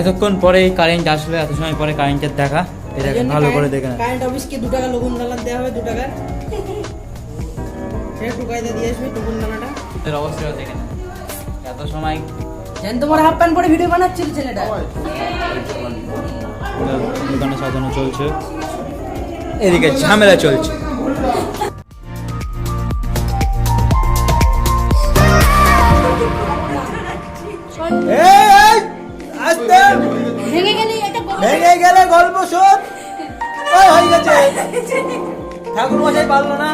এতক্ষণ পরেই কারেন্ট আসলো, এত সময় পরে কারেন্টের দেখা। এটা ভালো করে দেখে না, কারেন্ট অফিসকে 2 টাকা লগুন দালান দেওয়া হবে, 2 টাকা সে টুকাইতে দিয়ে আসবে টুকুন দানাটা। এর অবস্থা দেখে না, এত সময় জান তোমার হাফ প্যান্ট পরে ভিডিও বানাচ্ছিল ছেলেটা। দোকানে সাজানো চলছে, এদিকে ঝামেলা চলছে। ভেঙে গেলে গল্প শোন। হয়ে গেছে, ঠাকুর মশাই পারলো না।